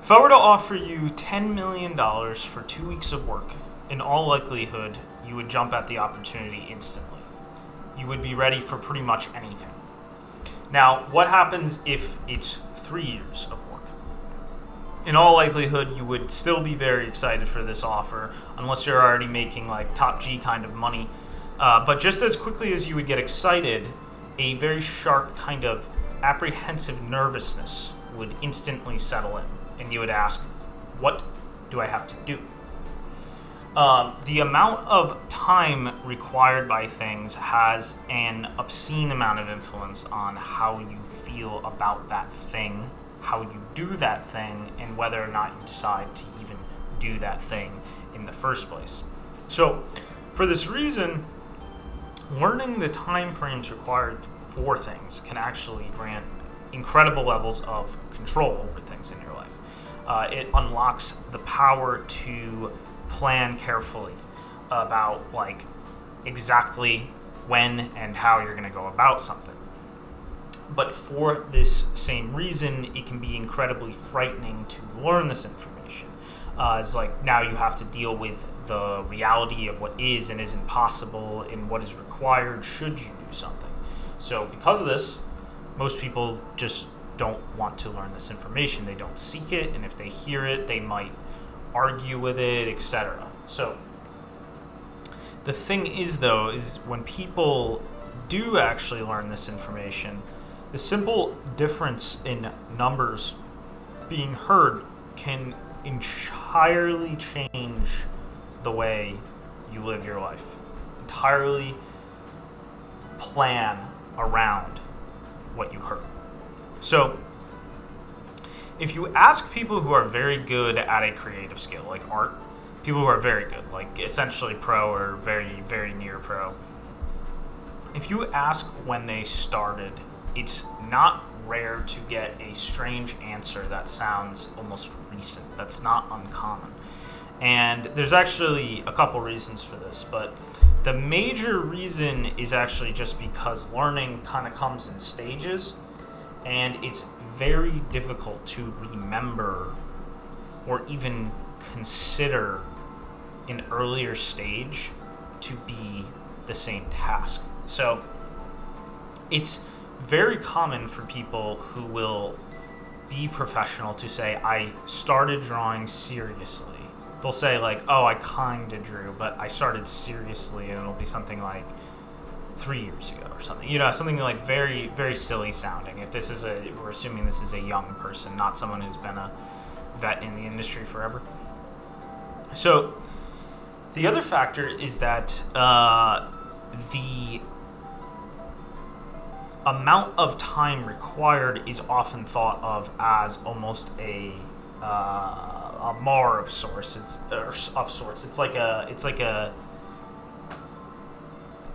If I were to offer you $10 million for 2 weeks of work, in all likelihood, you would jump at the opportunity instantly. You would be ready for pretty much anything. Now, what happens if it's 3 years of work? In all likelihood, you would still be very excited for this offer, unless you're already making like top G kind of money. But just as quickly as you would get excited, a very sharp kind of apprehensive nervousness would instantly settle in. And you would ask, what do I have to do? The amount of time required by things has an obscene amount of influence on how you feel about that thing, how you do that thing, and whether or not you decide to even do that thing in the first place. So, for this reason, learning the time frames required for things can actually grant incredible levels of control over things in your life. It unlocks the power to plan carefully about like exactly when and how you're going to go about something. But for this same reason, it can be incredibly frightening to learn this information. It's like now you have to deal with the reality of what is and isn't possible and what is required should you do something. So because of this, most people just don't want to learn this information. They don't seek it, and if they hear it, they might argue with it, etc. So the thing is, though, is when people do actually learn this information, the simple difference in numbers being heard can entirely change the way you live your life, entirely plan around what you heard. So, if you ask people who are very good at a creative skill, like art, people who are very good, like essentially pro or very, very near pro, if you ask when they started, it's not rare to get a strange answer that sounds almost recent. That's not uncommon. And there's actually a couple reasons for this, but the major reason is actually just because learning kind of comes in stages, and it's very difficult to remember or even consider an earlier stage to be the same task. So it's very common for people who will be professional to say, I started drawing seriously. They'll say like, oh, I kind of drew, but I started seriously, and it'll be something like 3 years ago or something. You know, something like very, very silly sounding. If this is we're assuming this is a young person, not someone who's been a vet in the industry forever. So the other factor is that the amount of time required is often thought of as almost a mar of sorts. It's like a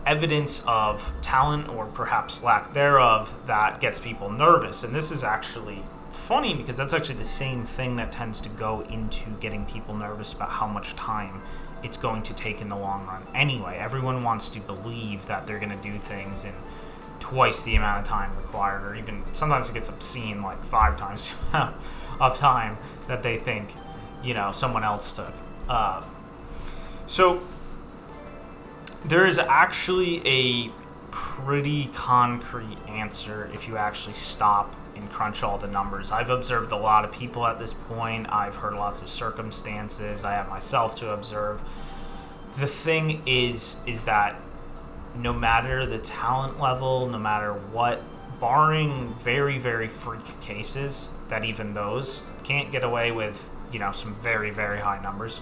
evidence of talent or perhaps lack thereof that gets people nervous. And this is actually funny because that's actually the same thing that tends to go into getting people nervous about how much time it's going to take in the long run. Anyway, everyone wants to believe that they're going to do things in twice the amount of time required, or even sometimes it gets obscene, like 5 times the amount of time that they think, someone else took. So there is actually a pretty concrete answer if you actually stop and crunch all the numbers. I've observed a lot of people at this point. I've heard lots of circumstances. I have myself to observe. The thing is that no matter the talent level, no matter what, barring very, very freak cases, that even those can't get away with, some very, very high numbers.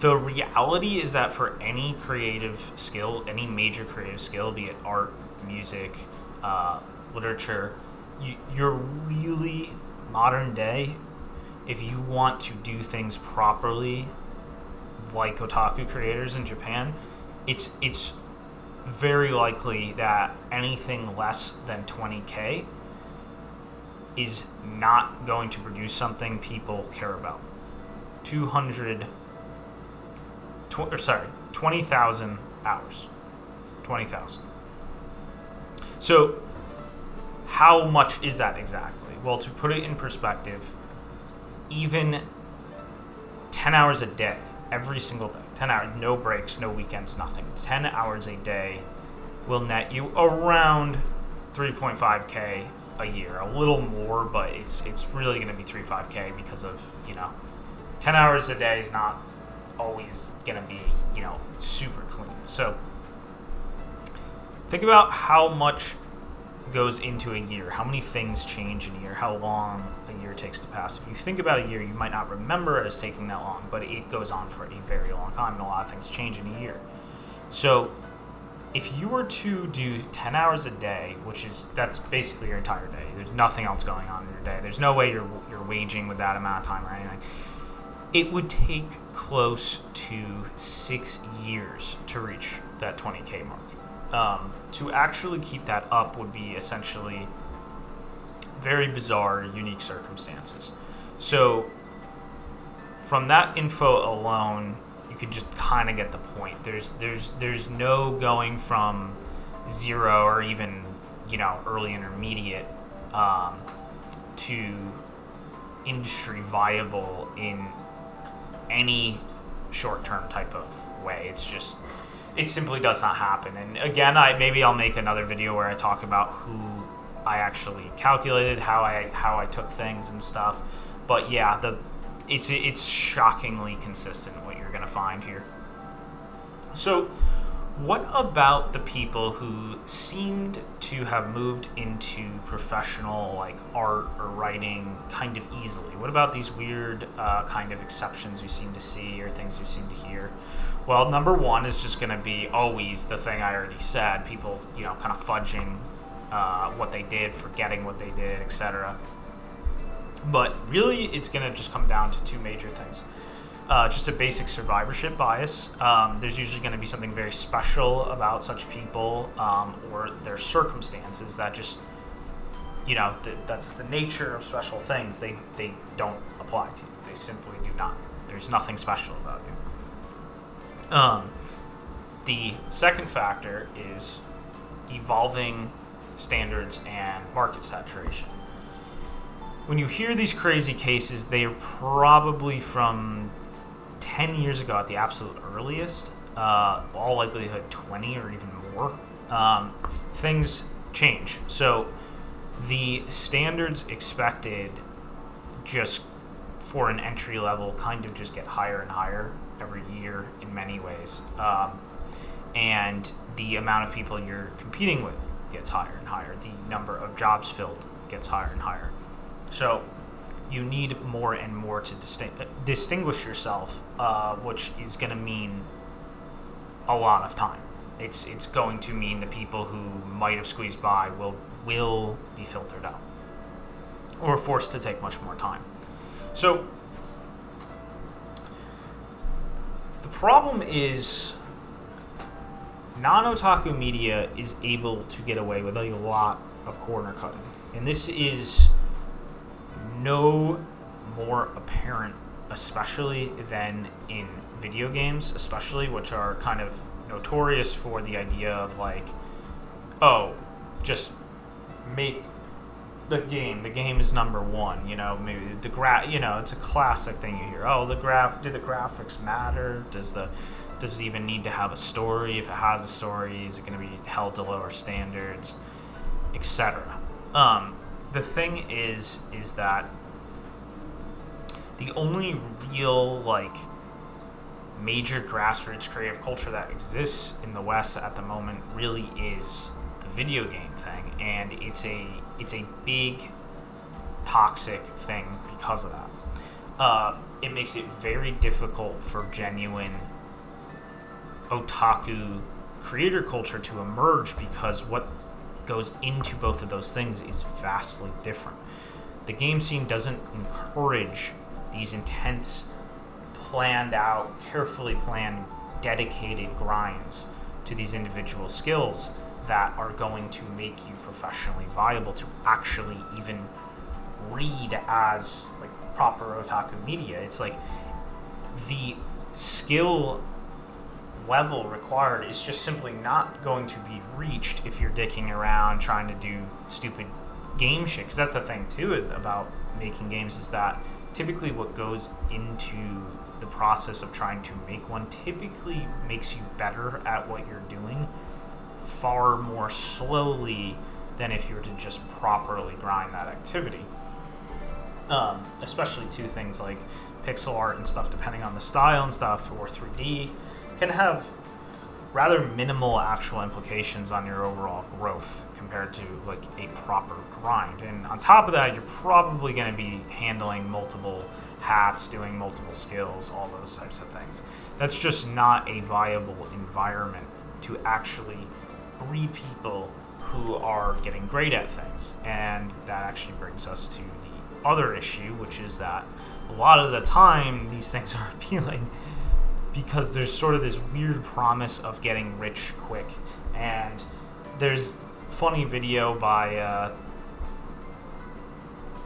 The reality is that for any creative skill, any major creative skill, be it art, music, literature, you're really modern day. If you want to do things properly, like otaku creators in Japan, it's very likely that anything less than 20K is not going to produce something people care about. 20,000 hours. 20,000. So how much is that exactly? Well, to put it in perspective, even 10 hours a day, every single day, 10 hours, no breaks, no weekends, nothing. 10 hours a day will net you around 3.5K a year. A little more, but it's really going to be 3.5K because of, 10 hours a day is not always going to be, super clean. So think about how much goes into a year, how many things change in a year, how long a year takes to pass. If you think about a year, you might not remember it as taking that long, but it goes on for a very long time, and a lot of things change in a year. So if you were to do 10 hours a day, that's basically your entire day. There's nothing else going on in your day. There's no way you're waging with that amount of time or anything. It would take close to 6 years to reach that 20K mark. To actually keep that up would be essentially very bizarre, unique circumstances. So from that info alone, you could just kind of get the point. There's no going from 0 or even early intermediate to industry viable in any short-term type of way. It simply does not happen. And again, I'll make another video where I talk about who I actually calculated, how I took things and stuff. But yeah, it's shockingly consistent what you're gonna find here. So what about the people who seemed to have moved into professional like art or writing kind of easily? What about these weird kind of exceptions you seem to see or things you seem to hear? Well, number one is just going to be always the thing I already said. People, kind of fudging what they did, forgetting what they did, etc. But really, it's going to just come down to two major things. Just a basic survivorship bias. There's usually going to be something very special about such people or their circumstances that just, that's the nature of special things. They don't apply to you. They simply do not. There's nothing special about you. The second factor is evolving standards and market saturation. When you hear these crazy cases, they are probably from 10 years ago at the absolute earliest, all likelihood 20 or even more. Things change. So the standards expected just for an entry level kind of just get higher and higher every year in many ways. And the amount of people you're competing with gets higher and higher. The number of jobs filled gets higher and higher. So you need more and more to distinguish yourself, which is going to mean a lot of time. It's going to mean the people who might have squeezed by will be filtered out or forced to take much more time. So the problem is non-otaku media is able to get away with a lot of corner cutting. And this is no more apparent, especially than in video games, especially, which are kind of notorious for the idea of like, oh, just make the game is number one, maybe the it's a classic thing you hear. Oh, do the graphics matter? Does it even need to have a story? If it has a story, is it going to be held to lower standards, etc. The thing is that the only real major grassroots creative culture that exists in the West at the moment really is the video game thing, and it's a big toxic thing because of that. It makes it very difficult for genuine otaku creator culture to emerge because what goes into both of those things is vastly different. The game scene doesn't encourage these intense, planned out, carefully planned, dedicated grinds to these individual skills that are going to make you professionally viable to actually even read as proper otaku media. It's like the skill level required is just simply not going to be reached if you're dicking around trying to do stupid game shit, because that's the thing too is about making games, is that typically what goes into the process of trying to make one typically makes you better at what you're doing far more slowly than if you were to just properly grind that activity. Especially to things like pixel art and stuff, depending on the style and stuff, or 3D, can have rather minimal actual implications on your overall growth compared to like a proper grind. And on top of that, you're probably going to be handling multiple hats, doing multiple skills, all those types of things. That's just not a viable environment to actually breed people who are getting great at things. And that actually brings us to the other issue, which is that a lot of the time these things are appealing because there's sort of this weird promise of getting rich quick. And there's a funny video by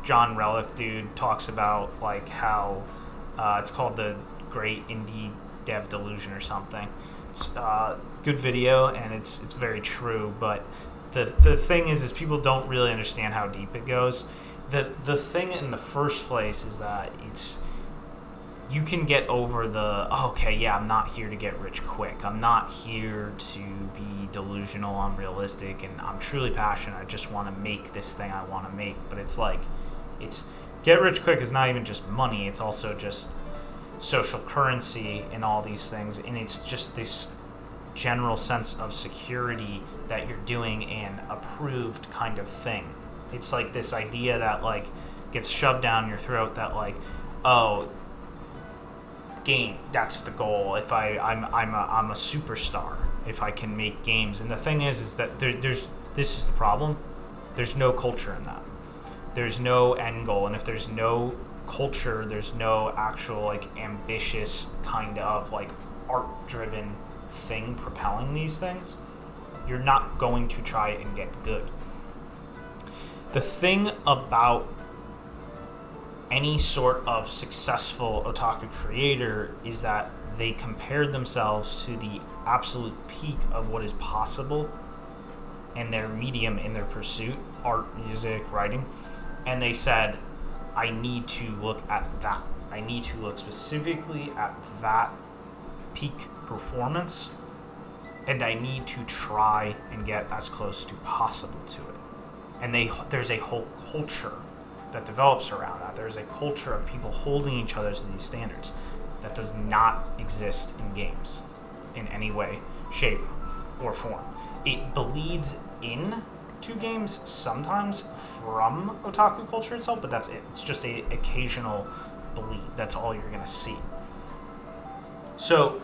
John Relic dude talks about like how it's called the Great Indie Dev Delusion or something. It's a good video and it's very true, but the thing is people don't really understand how deep it goes. The thing in the first place is that you can get over I'm not here to get rich quick. I'm not here to be delusional, unrealistic, and I'm truly passionate. I just want to make this thing I want to make. But it's get rich quick is not even just money. It's also just social currency and all these things. And it's just this general sense of security that you're doing an approved kind of thing. It's like this idea that like gets shoved down your throat that like, oh, game, that's the goal. If I'm a superstar if I can make games. And the thing is that this is the problem. There's no culture in that. There's no end goal, and if there's no culture, there's no actual like ambitious kind of like art-driven thing propelling these things. You're not going to try and get good. The thing about any sort of successful otaku creator is that they compared themselves to the absolute peak of what is possible in their medium, in their pursuit, art, music, writing, and they said, I need to look at that. I need to look specifically at that peak performance, and I need to try and get as close to possible to it. And there's a whole culture that develops around that. There's a culture of people holding each other to these standards that does not exist in games in any way, shape, or form. It bleeds in to games sometimes from otaku culture itself, but that's it. It's just a occasional bleed. That's all you're going to see. So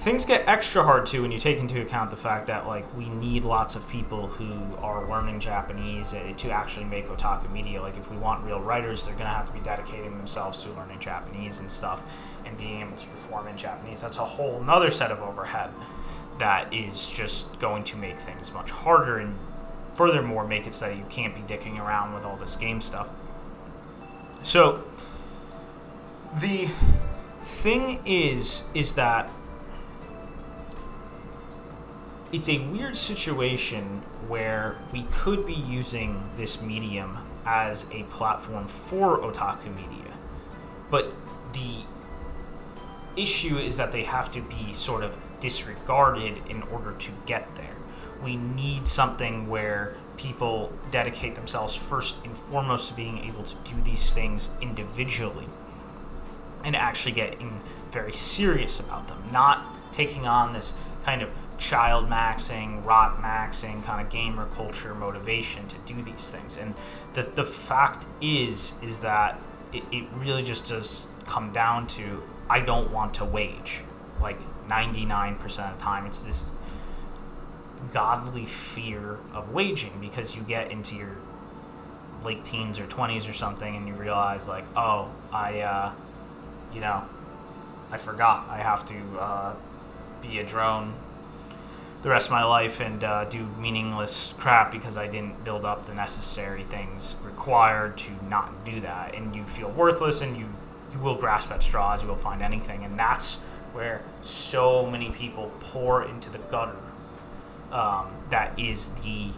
things get extra hard too when you take into account the fact that like we need lots of people who are learning Japanese to actually make otaku media. Like if we want real writers, they're going to have to be dedicating themselves to learning Japanese and stuff and being able to perform in Japanese. That's a whole nother set of overhead that is just going to make things much harder and furthermore make it so that you can't be dicking around with all this game stuff. So the thing is that it's a weird situation where we could be using this medium as a platform for otaku media, but the issue is that they have to be sort of disregarded in order to get there. We need something where people dedicate themselves first and foremost to being able to do these things individually and actually getting very serious about them, not taking on this kind of child maxing, rot maxing kind of gamer culture motivation to do these things. And the fact is that it really just does come down to I don't want to wage. Like 99% of the time, it's this godly fear of waging because you get into your late teens or 20s or something and you realize like, oh, I forgot I have to be a drone the rest of my life and do meaningless crap because I didn't build up the necessary things required to not do that. And you feel worthless and you will grasp at straws, you will find anything. And that's where so many people pour into the gutter. That is the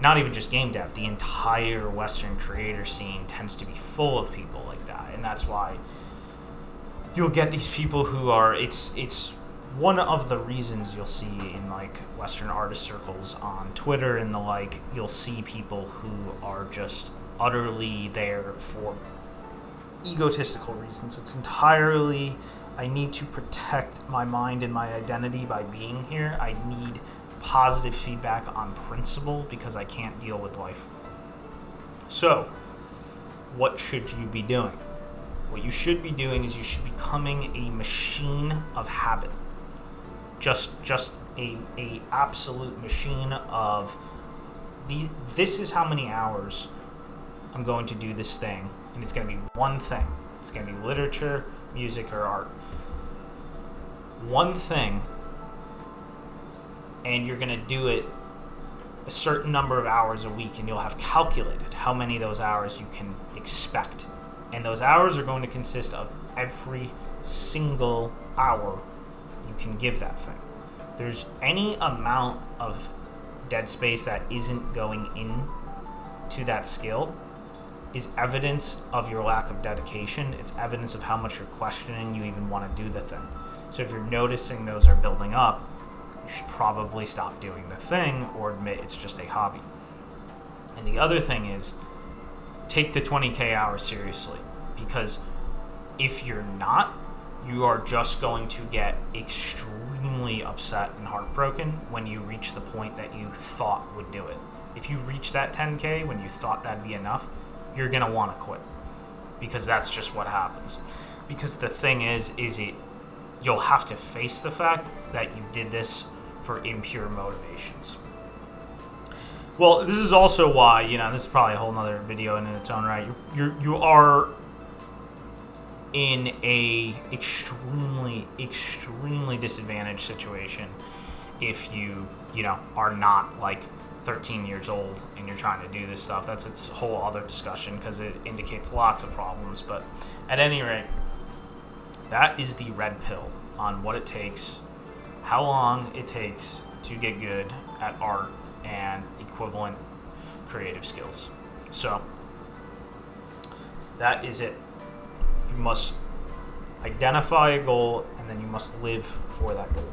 not even just game dev, the entire Western creator scene tends to be full of people like that. And that's why you'll get these people who are, it's one of the reasons you'll see in like Western artist circles on Twitter and the like, you'll see people who are just utterly there for egotistical reasons. It's entirely, I need to protect my mind and my identity by being here. I need positive feedback on principle because I can't deal with life. So, what should you be doing? What you should be doing is you should be becoming a machine of habit. Just a absolute machine of this is how many hours I'm going to do this thing, and it's going to be one thing. It's going to be literature, music, or art. One thing, and you're going to do it a certain number of hours a week, and you'll have calculated how many of those hours you can expect. And those hours are going to consist of every single hour you can give that thing. There's any amount of dead space that isn't going in to that skill is evidence of your lack of dedication. It's evidence of how much you're questioning you even want to do the thing. So if you're noticing those are building up, you should probably stop doing the thing or admit it's just a hobby. And the other thing is, take the 20K hours seriously, because if you're not, you are just going to get extremely upset and heartbroken when you reach the point that you thought would do it. If you reach that 10K when you thought that'd be enough, you're going to want to quit, because that's just what happens. Because the thing is you'll have to face the fact that you did this for impure motivations. Well, this is also why, this is probably a whole nother video in its own right. You are in a extremely disadvantaged situation if you are not like 13 years old and you're trying to do this stuff. That's its whole other discussion because it indicates lots of problems. But at any rate, that is the red pill on what it takes, how long it takes to get good at art and equivalent creative skills. So that is it. You must identify a goal, and then you must live for that goal.